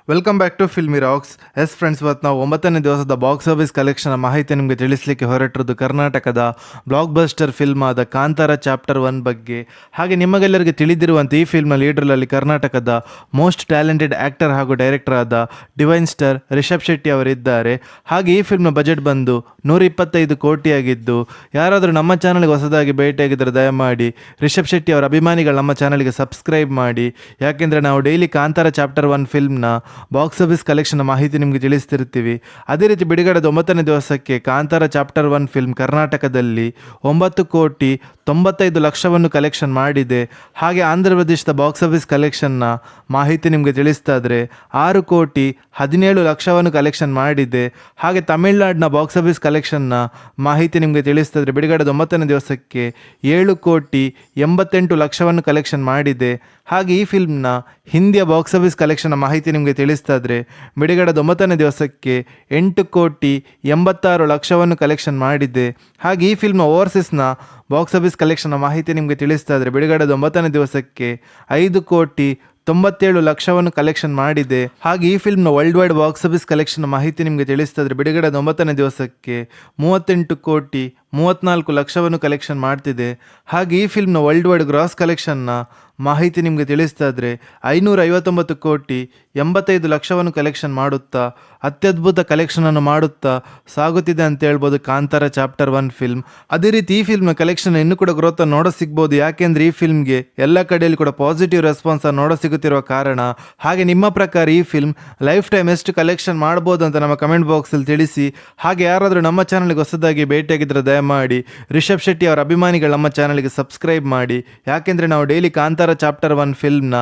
Welcome back to filmy rocks. Yes friends, ಇವತ್ತು ನಾವು 9ನೇ ದಿವಸದ ಬಾಕ್ಸ್ ಆಫೀಸ್ ಕಲೆಕ್ಷನ್ ಮಾಹಿತಿ ನಿಮಗೆ ತಿಳಿಸಲಿಕ್ಕೆ ಹೊರಟಿರೋದು ಕರ್ನಾಟಕದ ಬ್ಲಾಕ್ ಬಸ್ಟರ್ ಫಿಲ್ಮ್ ಆದ ಕಾಂತಾರ ಚಾಪ್ಟರ್ 1 ಬಗ್ಗೆ. ಹಾಗೆ ನಿಮಗೆಲ್ಲರಿಗೆ ತಿಳಿದಿರುವಂತೆ ಈ ಫಿಲ್ಮ್ನ ಲೀಡರ್ನಲ್ಲಿ ಕರ್ನಾಟಕದ ಮೋಸ್ಟ್ ಟ್ಯಾಲೆಂಟೆಡ್ ಆ್ಯಕ್ಟರ್ ಹಾಗೂ ಡೈರೆಕ್ಟರ್ ಆದ ಡಿವೈನ್ ಸ್ಟಾರ್ ರಿಷಬ್ ಶೆಟ್ಟಿ ಅವರಿದ್ದಾರೆ. ಹಾಗೆ ಈ ಫಿಲ್ಮ್ನ ಬಜೆಟ್ ಬಂದು 125 ಕೋಟಿಯಾಗಿದ್ದು, ಯಾರಾದರೂ ನಮ್ಮ ಚಾನಲ್ಗೆ ಹೊಸದಾಗಿ ಭೇಟಿಯಾಗಿದ್ದರೆ ದಯಮಾಡಿ ರಿಷಬ್ ಶೆಟ್ಟಿ ಅವರ ಅಭಿಮಾನಿಗಳು ನಮ್ಮ ಚಾನಲ್ಗೆ ಸಬ್ಸ್ಕ್ರೈಬ್ ಮಾಡಿ. ಯಾಕೆಂದರೆ ನಾವು ಡೈಲಿ ಕಾಂತಾರ ಚಾಪ್ಟರ್ 1 ಫಿಲ್ಮ್ನ ಬಾಕ್ಸ್ ಆಫೀಸ್ ಕಲೆಕ್ಷನ್ ಮಾಹಿತಿ ನಿಮಗೆ ತಿಳಿಸ್ತಿರ್ತೀವಿ. ಅದೇ ರೀತಿ ಬಿಡುಗಡೆದ 9ನೇ ದಿವಸಕ್ಕೆ ಕಾಂತಾರ ಚಾಪ್ಟರ್ 1 ಫಿಲ್ಮ್ ಕರ್ನಾಟಕದಲ್ಲಿ 9,95,00,000 ಕಲೆಕ್ಷನ್ ಮಾಡಿದೆ. ಹಾಗೆ ಆಂಧ್ರ ಪ್ರದೇಶದ ಬಾಕ್ಸ್ ಆಫೀಸ್ ಕಲೆಕ್ಷನ್ನ ಮಾಹಿತಿ ನಿಮಗೆ ತಿಳಿಸ್ತಾ ಇದ್ರೆ 6,17,00,000 ಕಲೆಕ್ಷನ್ ಮಾಡಿದೆ. ಹಾಗೆ ತಮಿಳುನಾಡಿನ ಬಾಕ್ಸ್ ಆಫೀಸ್ ಕಲೆಕ್ಷನ್ನ ಮಾಹಿತಿ ನಿಮಗೆ ತಿಳಿಸ್ತಾ ಇದ್ರೆ ಬಿಡುಗಡೆದ 9ನೇ ದಿವಸಕ್ಕೆ 7,88,00,000 ಕಲೆಕ್ಷನ್ ಮಾಡಿದೆ. ಹಾಗೆ ಈ ಫಿಲ್ಮ್ನ ಹಿಂದಿಯ ಬಾಕ್ಸ್ ಆಫೀಸ್ ಕಲೆಕ್ಷನ್ ಮಾಹಿತಿ ನಿಮಗೆ ತಿಳಿಸ್ತಾ ಇದ್ರೆ ಬಿಡುಗಡೆದ 9ನೇ ದಿವಸಕ್ಕೆ 8,86,00,000 ಕಲೆಕ್ಷನ್ ಮಾಡಿದೆ. ಹಾಗೆ ಈ ಫಿಲ್ಮ್ನ ಓವರ್ಸೀಸ್ನ ಬಾಕ್ಸ್ ಆಫೀಸ್ ಕಲೆಕ್ಷನ್ ಮಾಹಿತಿ ನಿಮಗೆ ತಿಳಿಸ್ತಾ ಇದ್ರೆ ಬಿಡುಗಡೆದ 9ನೇ ದಿವಸಕ್ಕೆ 5,97,00,000 ಕಲೆಕ್ಷನ್ ಮಾಡಿದೆ. ಹಾಗೆ ಈ ಫಿಲ್ಮ್ನ world wide box office collection ಮಾಹಿತಿ ನಿಮಗೆ ತಿಳಿಸ್ತಾ ಇದ್ರೆ ಬಿಡುಗಡೆದ 9ನೇ ದಿವಸಕ್ಕೆ 38,34,00,000 ಕಲೆಕ್ಷನ್ ಮಾಡ್ತಿದೆ. ಹಾಗೆ ಈ ಫಿಲ್ಮ್ನ ವರ್ಲ್ಡ್ ವೈಡ್ ಗ್ರಾಸ್ ಕಲೆಕ್ಷನ್ನ ಮಾಹಿತಿ ನಿಮಗೆ ತಿಳಿಸ್ತಾ ಇದ್ರೆ 559,85,00,000 ಕಲೆಕ್ಷನ್ ಮಾಡುತ್ತಾ ಅತ್ಯದ್ಭುತ ಕಲೆಕ್ಷನನ್ನು ಮಾಡುತ್ತಾ ಸಾಗುತ್ತಿದೆ ಅಂತ ಹೇಳ್ಬೋದು ಕಾಂತಾರ ಚಾಪ್ಟರ್ 1 ಫಿಲ್ಮ್. ಅದೇ ರೀತಿ ಈ ಫಿಲ್ಮ್ನ ಕಲೆಕ್ಷನ್ ಇನ್ನೂ ಕೂಡ ಗ್ರೋತ್ ನೋಡೋ ಸಿಗ್ಬೋದು. ಯಾಕೆಂದರೆ ಈ ಫಿಲ್ಮ್ಗೆ ಎಲ್ಲ ಕಡೆಯಲ್ಲಿ ಕೂಡ ಪಾಸಿಟಿವ್ ರೆಸ್ಪಾನ್ಸ್ ನೋಡೋ ಸಿಗುತ್ತಿರುವ ಕಾರಣ. ಹಾಗೆ ನಿಮ್ಮ ಪ್ರಕಾರ ಈ ಫಿಲ್ಮ್ ಲೈಫ್ ಟೈಮ್ ಎಷ್ಟು ಕಲೆಕ್ಷನ್ ಮಾಡ್ಬೋದು ಅಂತ ನಮ್ಮ ಕಮೆಂಟ್ ಬಾಕ್ಸಲ್ಲಿ ತಿಳಿಸಿ. ಹಾಗೆ ಯಾರಾದರೂ ನಮ್ಮ ಚಾನಲ್ಗೆ ಹೊಸದಾಗಿ ಭೇಟಿಯಾಗಿದ್ದರೆ ದಯಮಾಡಿ ರಿಷಬ್ ಶೆಟ್ಟಿ ಅವರ ಅಭಿಮಾನಿಗಳು ನಮ್ಮ ಚಾನಲ್ಗೆ ಸಬ್ಸ್ಕ್ರೈಬ್ ಮಾಡಿ. ಯಾಕೆಂದರೆ ನಾವು ಡೈಲಿ ಕಾಂತಾರ ಚಾಪ್ಟರ್ 1 ಫಿಲ್ಮ್ನ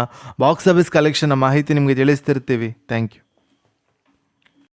ಬಾಕ್ಸ್ ಆಫೀಸ್ ಕಲೆಕ್ಷನ್ ಮಾಹಿತಿ ನಿಮಗೆ ತಿಳಿಸ್ತಿರ್ತೀವಿ. Thank you.